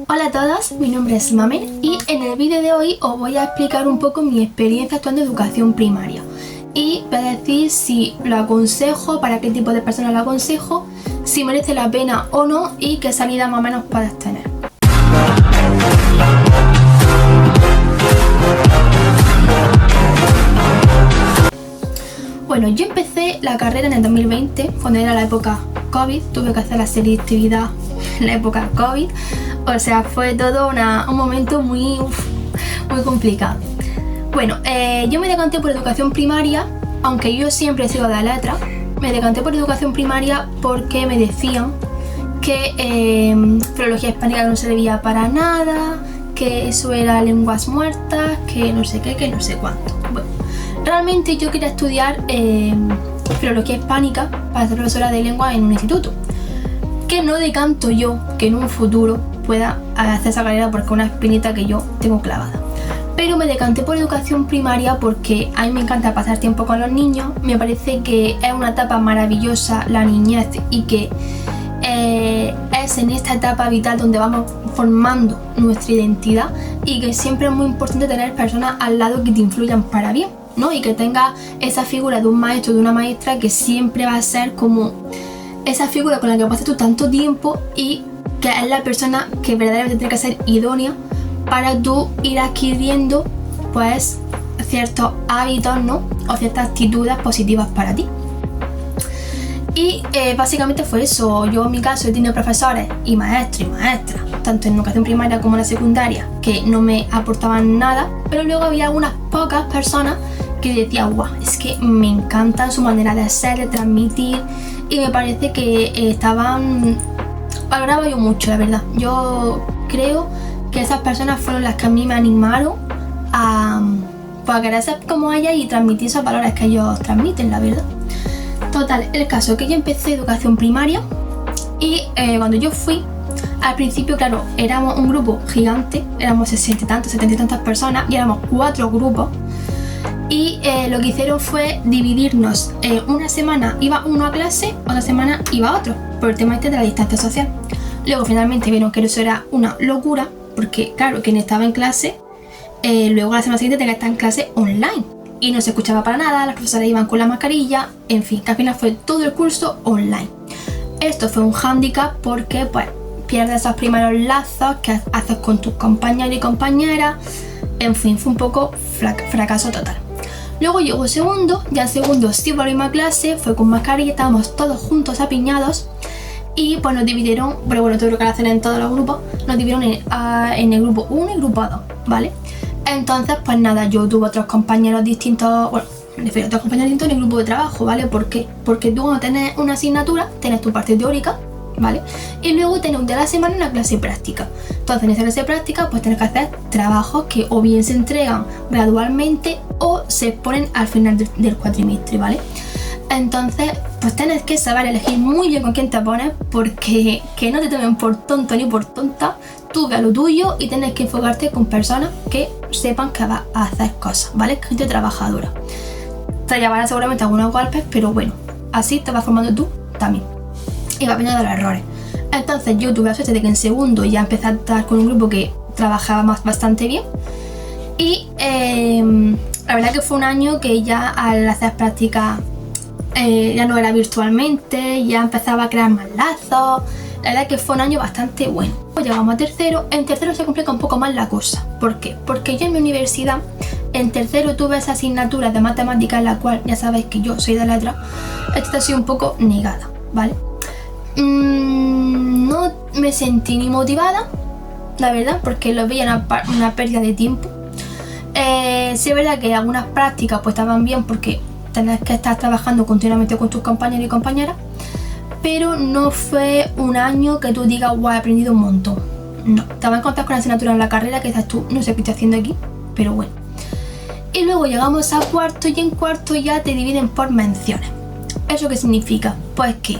Hola a todos, mi nombre es Mamen y en el vídeo de hoy os voy a explicar un poco mi experiencia actuando en educación primaria y voy a decir si lo aconsejo, para qué tipo de personas lo aconsejo, si merece la pena o no y qué salida más o menos puedes tener. Bueno, yo empecé la carrera en el 2020, cuando era la época COVID, tuve que hacer la selectividad en la época COVID, o sea, fue todo un momento muy complicado. Bueno, yo me decanté por educación primaria, aunque yo siempre he sido de letras, me decanté por educación primaria porque me decían que filología hispánica no servía para nada, que eso era lenguas muertas, que no sé qué, que no sé cuánto. Bueno, realmente yo quería estudiar filología hispánica para ser profesora de lengua en un instituto. Que no decanto yo que en un futuro pueda hacer esa carrera porque es una espinita que yo tengo clavada. Pero me decanté por educación primaria porque a mí me encanta pasar tiempo con los niños, me parece que es una etapa maravillosa la niñez y que es en esta etapa vital donde vamos formando nuestra identidad y que siempre es muy importante tener personas al lado que te influyan para bien, ¿no? Y que tenga esa figura de un maestro, de una maestra que siempre va a ser como esa figura con la que pasas tú tanto tiempo y que es la persona que verdaderamente tiene que ser idónea para tú ir adquiriendo pues ciertos hábitos, ¿no? O ciertas actitudes positivas para ti. Y básicamente fue eso. Yo en mi caso he tenido profesores y maestros y maestras, tanto en educación primaria como en la secundaria, que no me aportaban nada, pero luego había unas pocas personas que decían, guau, es que me encanta su manera de ser, de transmitir, y me parece que valoraba yo mucho, la verdad. Yo creo que esas personas fueron las que a mí me animaron a querer ser como ellas y transmitir esos valores que ellos transmiten, la verdad. Total, el caso es que yo empecé educación primaria y cuando yo fui, al principio, claro, éramos un grupo gigante, éramos 60 y tantas personas y éramos 4 grupos. Y lo que hicieron fue dividirnos. Una semana iba uno a clase, otra semana iba otro, por el tema este de la distancia social. Luego finalmente vieron que eso era una locura, porque claro, quien estaba en clase, luego la semana siguiente tenía que estar en clase online. Y no se escuchaba para nada, las profesoras iban con la mascarilla, en fin, que al final fue todo el curso online. Esto fue un hándicap porque pues pierdes esos primeros lazos que haces con tus compañeros y compañeras. En fin, fue un poco fracaso total. Luego llegó segundo, ya en segundo sí volvimos a clase, fue con mascarilla, estábamos todos juntos apiñados y pues nos dividieron, pero bueno, todo lo que hacen en todos los grupos, nos dividieron en el grupo 1 y grupo 2, ¿vale? Entonces pues nada, yo tuve otros compañeros distintos, bueno, me refiero a otros compañeros distintos en el grupo de trabajo, ¿vale? ¿Por qué? Porque tú cuando tienes una asignatura, tienes tu parte teórica, ¿vale? Y luego tienes un día a la semana una clase práctica. Entonces en esa clase práctica pues tienes que hacer trabajos que o bien se entregan gradualmente o se exponen al final del cuatrimestre, ¿vale? Entonces pues tienes que saber elegir muy bien con quién te pones, porque que no te tomen por tonto ni por tonta, tú ve a lo tuyo y tienes que enfocarte con personas que sepan que vas a hacer cosas, ¿vale? Gente trabajadora. Te llevará seguramente algunos golpes, pero bueno, así te vas formando tú también y vas aprendiendo los errores. Entonces yo tuve la suerte de que en segundo ya empecé a estar con un grupo que trabajaba bastante bien y la verdad que fue un año que ya al hacer prácticas ya no era virtualmente, ya empezaba a crear más lazos. La verdad que fue un año bastante bueno. Pues llegamos a tercero, en tercero se complica un poco más la cosa. ¿Por qué? Porque yo en mi universidad, en tercero tuve esa asignatura de matemáticas en la cual, ya sabéis que yo soy de letras, esta ha sido un poco negada, ¿vale? No me sentí ni motivada, la verdad, porque lo veía una pérdida de tiempo. Sí es verdad que algunas prácticas pues estaban bien porque tenés que estar trabajando continuamente con tus compañeros y compañeras, pero no fue un año que tú digas, guau, he aprendido un montón. No, te vas a encontrar con la asignatura en la carrera que dices tú, no sé qué estoy haciendo aquí, pero bueno. Y luego llegamos a cuarto y en cuarto ya te dividen por menciones. ¿Eso qué significa? Pues que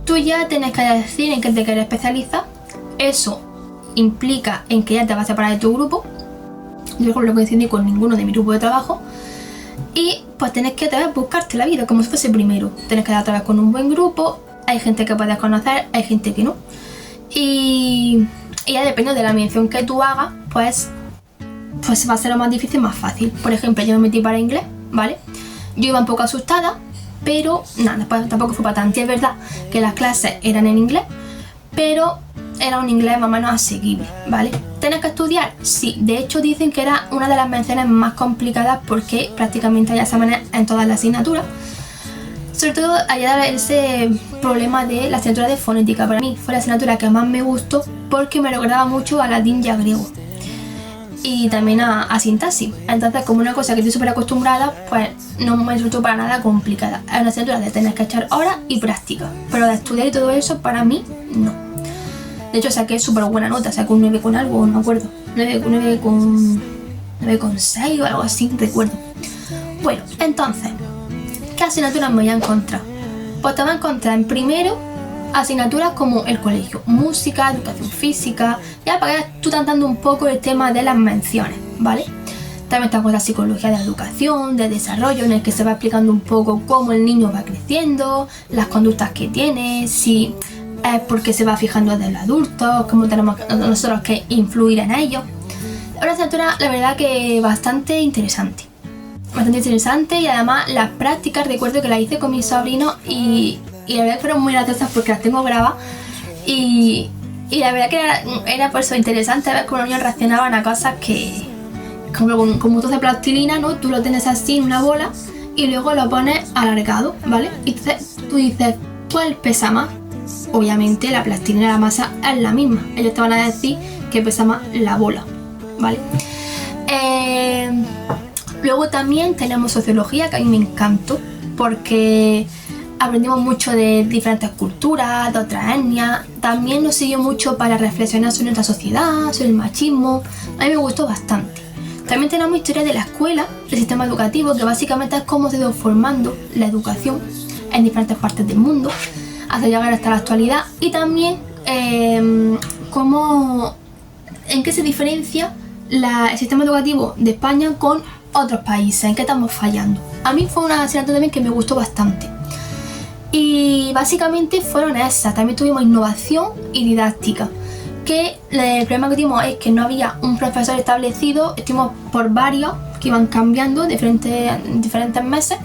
tú ya tienes que decir en qué te quieres especializar. Eso implica en que ya te vas a separar de tu grupo. Yo no lo coincidí con ninguno de mi grupo de trabajo. Y pues tienes que otra vez buscarte la vida como si fuese primero. Tienes que dar otra vez con un buen grupo. Hay gente que puedes conocer, hay gente que no. Y Y ya depende de la mención que tú hagas, pues va a ser lo más difícil, más fácil. Por ejemplo, yo me metí para inglés, ¿vale? Yo iba un poco asustada, pero nada, después tampoco fue para tanto. Y es verdad que las clases eran en inglés, pero era un inglés más o menos asequible, ¿vale? ¿Tienes que estudiar? Sí, de hecho dicen que era una de las menciones más complicadas porque prácticamente hay exámenes en todas las asignaturas. Sobre todo había ese problema de la asignatura de fonética. Para mí fue la asignatura que más me gustó porque me recordaba mucho a latín y a griego. Y también a sintaxis. Entonces, como una cosa que estoy súper acostumbrada, pues no me resultó para nada complicada. Es una asignatura de tener que echar horas y práctica, pero de estudiar y todo eso, para mí, no. De hecho, saqué súper buena nota, saqué un 9 con algo, no me acuerdo. 9 con 6 o algo así, recuerdo. Bueno, entonces, ¿qué asignaturas me voy a encontrar? Pues te vas a encontrar en primero asignaturas como el colegio, música, educación física, ya para que vayas tú tratando un poco el tema de las menciones, ¿vale? También está con la psicología de la educación, de desarrollo, en el que se va explicando un poco cómo el niño va creciendo, las conductas que tiene, si es porque se va fijando desde el adulto, cómo tenemos nosotros que influir en ello. Es una asignatura, la verdad, que bastante interesante. Bastante interesante, y además las prácticas, recuerdo que las hice con mis sobrinos y la verdad que fueron muy graciosas porque las tengo grabadas y la verdad que era por eso interesante ver cómo los niños reaccionaban a cosas que, como un trozo de plastilina, ¿no? Tú lo tienes así en una bola y luego lo pones alargado, ¿vale? Y entonces tú dices, ¿cuál pesa más? Obviamente la plastilina y la masa es la misma. Ellos te van a decir que pesa más la bola, ¿vale? Luego también tenemos sociología, que a mí me encantó porque aprendimos mucho de diferentes culturas, de otras etnias. También nos sirvió mucho para reflexionar sobre nuestra sociedad, sobre el machismo. A mí me gustó bastante. También tenemos historia de la escuela, el sistema educativo, que básicamente es cómo se ha ido formando la educación en diferentes partes del mundo hasta llegar hasta la actualidad. Y también en qué se diferencia el sistema educativo de España con otros países, en qué estamos fallando. A mí fue una asignatura también que me gustó bastante. Y básicamente fueron esas. También tuvimos innovación y didáctica, que el problema que tuvimos es que no había un profesor establecido, estuvimos por varios que iban cambiando en diferentes meses.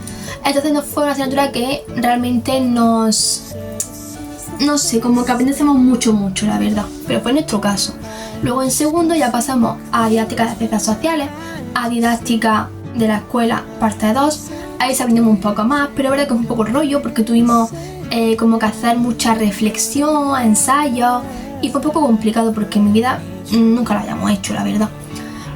Entonces no fue una asignatura que realmente no sé, como que aprendiésemos mucho, la verdad, pero fue nuestro caso. Luego en segundo ya pasamos a didáctica de ciencias sociales, a didáctica de la escuela parte 2, ahí se aprendimos un poco más, pero es verdad que fue un poco rollo porque tuvimos como que hacer mucha reflexión, ensayos, y fue un poco complicado porque en mi vida nunca lo habíamos hecho, la verdad.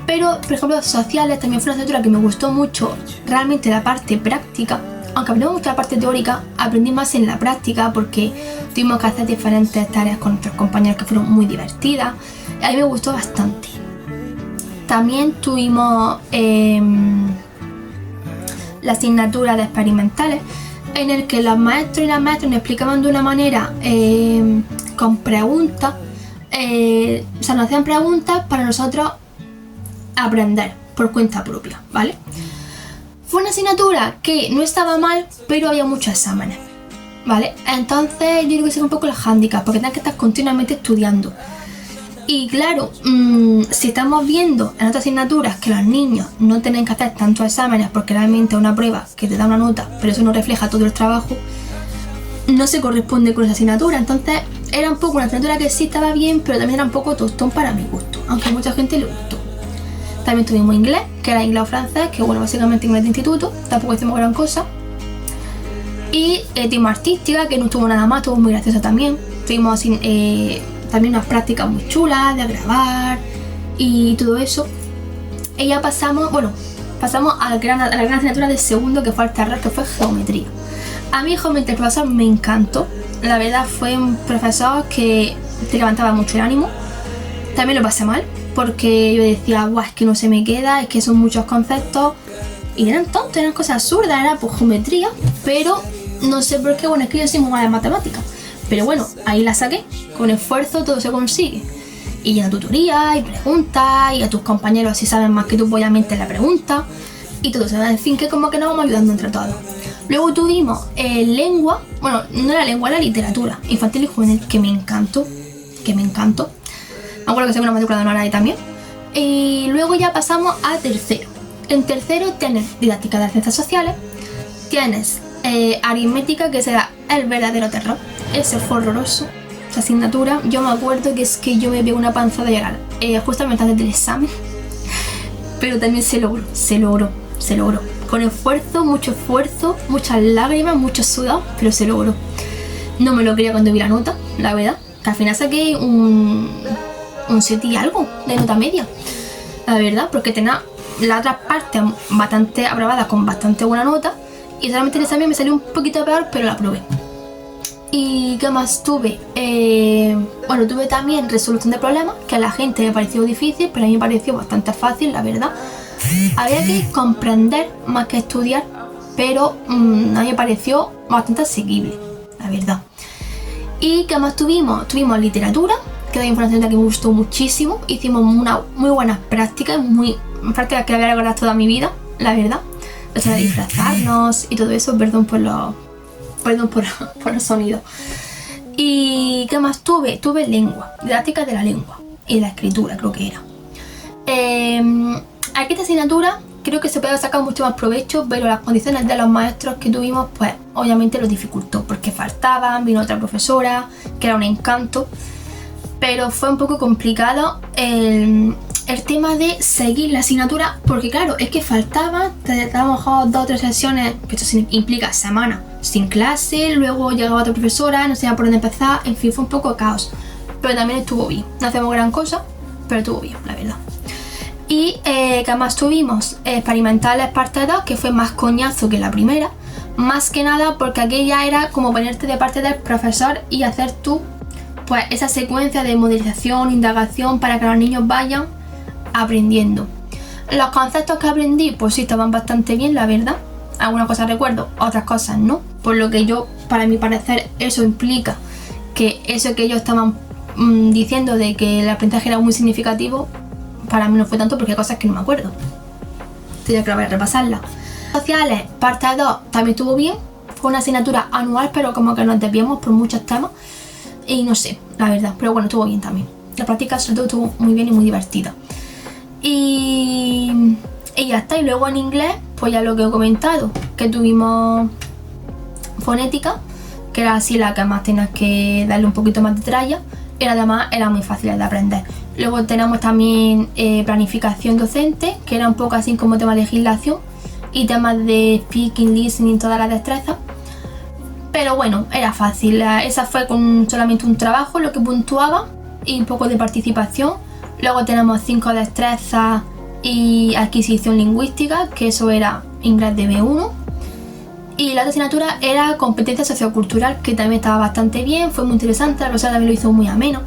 Pero, por ejemplo, sociales también fue una asignatura que me gustó mucho, realmente la parte práctica. Aunque aprendimos mucho la parte teórica, aprendí más en la práctica porque tuvimos que hacer diferentes tareas con nuestros compañeros que fueron muy divertidas. A mí me gustó bastante. También tuvimos la asignatura de experimentales, en el que los maestros y las maestras nos explicaban de una manera con preguntas, o sea, nos hacían preguntas para nosotros aprender por cuenta propia, ¿vale? Fue una asignatura que no estaba mal, pero había muchos exámenes, ¿vale? Entonces yo creo que ese fue un poco el hándicap, porque tienes que estar continuamente estudiando. Y claro, si estamos viendo en otras asignaturas que los niños no tienen que hacer tantos exámenes porque realmente es una prueba que te da una nota, pero eso no refleja todo el trabajo, no se corresponde con esa asignatura. Entonces era un poco una asignatura que sí estaba bien, pero también era un poco tostón para mi gusto, aunque a mucha gente le gustó. También tuvimos inglés, que era inglés o francés, que bueno, básicamente inglés de instituto, tampoco hicimos gran cosa. Y tuvimos artística, que no estuvo nada más, estuvo muy graciosa también. Tuvimos también unas prácticas muy chulas de grabar y todo eso. Y ya pasamos a la gran asignatura de segundo, que fue el terror, que fue geometría. A mí geometría, el profesor me encantó. La verdad fue un profesor que te levantaba mucho el ánimo. También lo pasé mal, porque yo decía, guau, es que no se me queda, es que son muchos conceptos. Y eran tontos, eran cosas absurdas, era pues geometría, pero no sé por qué, bueno, es que yo soy muy mala en matemáticas. Pero bueno, ahí la saqué, con esfuerzo todo se consigue. Y llena tutoría y preguntas, y a tus compañeros si saben más que tú, obviamente la pregunta, y todo eso. En fin, que como que nos vamos ayudando entre todos. Luego tuvimos lengua, bueno, no era lengua, era literatura, infantil y juvenil, que me encantó. acuerdo que soy una matrícula de honor ahí también. Y luego ya pasamos a tercero. En tercero tienes didáctica de las ciencias sociales, tienes aritmética, que será el verdadero terror. Ese fue horroroso, esa asignatura. Yo me acuerdo que es que yo me pegué una panza de llorar justamente antes del examen, pero también se logró. Con esfuerzo, muchas lágrimas, mucho sudado, pero se logró. No me lo creía cuando vi la nota, la verdad, que al final saqué un 7 y algo de nota media, la verdad, porque tenía la otra parte bastante aprobada con bastante buena nota y solamente el examen me salió un poquito peor, pero la aprobé. ¿Y qué más tuve? Bueno, tuve también resolución de problemas, que a la gente me pareció difícil, pero a mí me pareció bastante fácil, la verdad. Había que comprender más que estudiar, pero a mí me pareció bastante asequible, la verdad. ¿Y qué más tuvimos? Tuvimos literatura, que era información que me gustó muchísimo. Hicimos unas muy buenas prácticas, prácticas que voy a recordar toda mi vida, la verdad. O sea, disfrazarnos y todo eso, perdón por los sonidos. ¿Y qué más tuve? Tuve lengua, didáctica de la lengua y la escritura, creo que era. Aquí esta asignatura creo que se puede sacar mucho más provecho, pero las condiciones de los maestros que tuvimos, pues obviamente lo dificultó, porque faltaban, vino otra profesora, que era un encanto, pero fue un poco complicado el tema de seguir la asignatura, porque claro, es que faltaba, teníamos 2 o 3 sesiones, que esto implica semanas sin clase, luego llegaba otra profesora, no sabía por dónde empezar, en fin, fue un poco caos, pero también estuvo bien, no hacemos gran cosa, pero estuvo bien, la verdad. Y que más tuvimos experimentales parte 2, que fue más coñazo que la primera, más que nada porque aquella era como ponerte de parte del profesor y hacer tú pues esa secuencia de modelización, indagación para que los niños vayan aprendiendo. Los conceptos que aprendí pues sí estaban bastante bien, la verdad. Algunas cosas recuerdo, otras cosas no, por lo que yo, para mi parecer, eso implica que eso que ellos estaban diciendo de que el aprendizaje era muy significativo, para mí no fue tanto porque hay cosas que no me acuerdo. Tenía que repasarlas. Sociales, parte 2, también estuvo bien. Fue una asignatura anual, pero como que nos desviamos por muchos temas. Y no sé, la verdad, pero bueno, estuvo bien también. La práctica sobre todo estuvo muy bien y muy divertida. Y ya está. Y luego en inglés, pues ya lo que he comentado, que tuvimos fonética, que era así la que más tenías que darle un poquito más de tralla. Y además era muy fácil de aprender. Luego tenemos también planificación docente, que era un poco así como tema de legislación, y temas de speaking, listening, todas las destrezas. Pero bueno, era fácil. Esa fue con solamente un trabajo lo que puntuaba y un poco de participación. Luego tenemos 5 destrezas y adquisición lingüística, que eso era inglés de B1. Y la otra asignatura era competencia sociocultural, que también estaba bastante bien, fue muy interesante, la profesora también lo hizo muy ameno.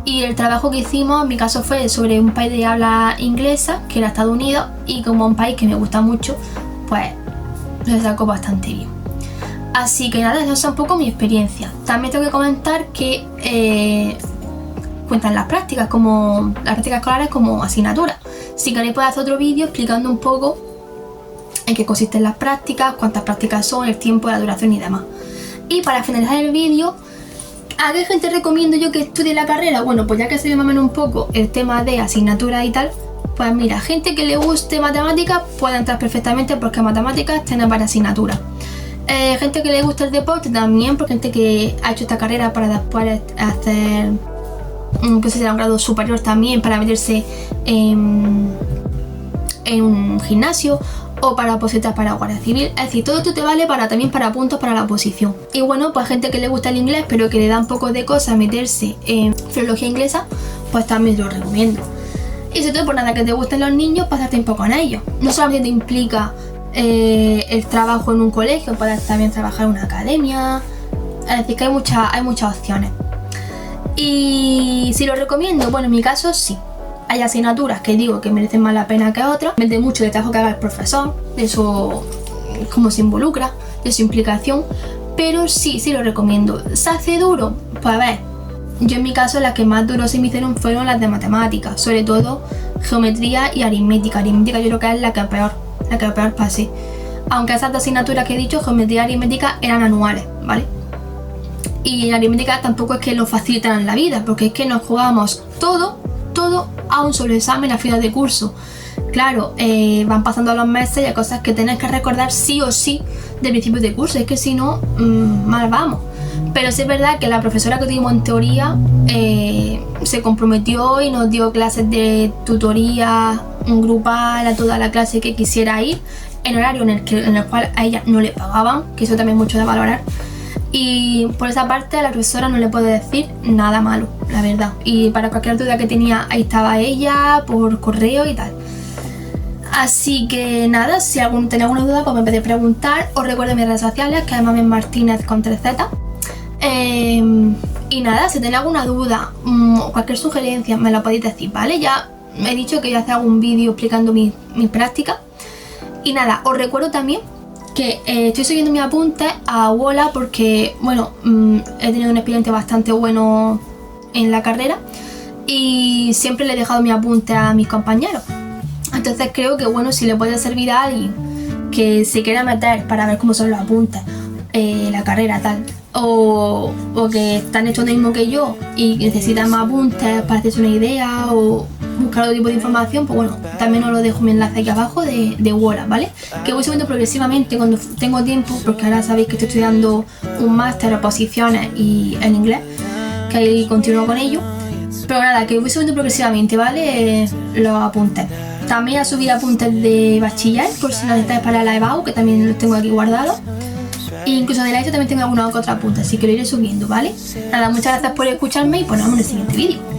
Y el trabajo que hicimos, en mi caso, fue sobre un país de habla inglesa, que era Estados Unidos, y como un país que me gusta mucho, pues lo sacó bastante bien. Así que nada, esa es un poco mi experiencia. También tengo que comentar que cuentan las prácticas escolares como asignatura. Si queréis puedo hacer otro vídeo explicando un poco en qué consisten las prácticas, cuántas prácticas son, el tiempo, la duración y demás. Y para finalizar el vídeo, ¿a qué gente recomiendo yo que estudie la carrera? Bueno, pues ya que se me mamena un poco el tema de asignatura y tal, pues mira, gente que le guste matemáticas puede entrar perfectamente porque matemáticas tiene varias asignaturas. Gente que le gusta el deporte también, porque gente que ha hecho esta carrera para después hacer que será un grado superior también, para meterse en un gimnasio o para opositar para Guardia Civil. Es decir, todo esto te vale también para puntos para la oposición. Y bueno, pues gente que le gusta el inglés pero que le da un poco de cosa meterse en filología inglesa, pues también lo recomiendo. Y sobre todo por nada que te gusten los niños, pasar tiempo con ellos. No solamente te implica el trabajo en un colegio, puedes también trabajar en una academia. Es decir, que hay muchas opciones. Y si lo recomiendo, bueno, en mi caso sí. Hay asignaturas que digo que merecen más la pena que otras. Depende mucho del trabajo que haga el profesor, de su cómo se involucra, de su implicación. Pero sí lo recomiendo. ¿Se hace duro? Pues a ver, yo en mi caso las que más duro se me hicieron fueron las de matemáticas. Sobre todo geometría y aritmética. Aritmética yo creo que es la que peor pasé. Aunque esas dos asignaturas que he dicho, geometría y aritmética, eran anuales, ¿vale? Y en aritmética tampoco es que lo facilitan la vida, porque es que nos jugamos todo todo a un solo examen a final de curso. Claro, van pasando los meses y hay cosas que tienes que recordar sí o sí del principio de curso, es que si no, mal vamos. Pero sí es verdad que la profesora que tuvimos en teoría se comprometió y nos dio clases de tutoría grupal a toda la clase que quisiera ir, en horario en el cual a ella no le pagaban, que eso también es mucho de valorar. Y por esa parte a la profesora no le puedo decir nada malo, la verdad. Y para cualquier duda que tenía, ahí estaba ella, por correo y tal. Así que nada, si tenía alguna duda, pues me podéis preguntar. Os recuerdo mis redes sociales, que es Mami Martínez con 3Z. Y nada, si tenéis alguna duda o cualquier sugerencia, me la podéis decir, ¿vale? Ya he dicho que voy a hacer algún vídeo explicando mis prácticas. Y nada, os recuerdo también que estoy subiendo mis apuntes a Wola porque, bueno, he tenido un expediente bastante bueno en la carrera y siempre le he dejado mis apuntes a mis compañeros. Entonces creo que, bueno, si le puede servir a alguien que se quiera meter para ver cómo son los apuntes, la carrera tal, o que están hechos lo mismo que yo y necesitan más apuntes para hacerse una idea o buscar otro tipo de información, pues bueno, también os lo dejo mi enlace aquí abajo de Wola, ¿vale? Que voy subiendo progresivamente cuando tengo tiempo, porque ahora sabéis que estoy estudiando un máster, oposiciones y en inglés, que ahí continúo con ello. Pero nada, que voy subiendo progresivamente, ¿vale? Los apuntes. También a subir apuntes de bachiller, por si necesitáis para la EBAU, que también los tengo aquí guardados. E incluso de la ESO también tengo alguna que otra apunte, así que lo iré subiendo, ¿vale? Nada, muchas gracias por escucharme y pues nos vemos en el siguiente vídeo.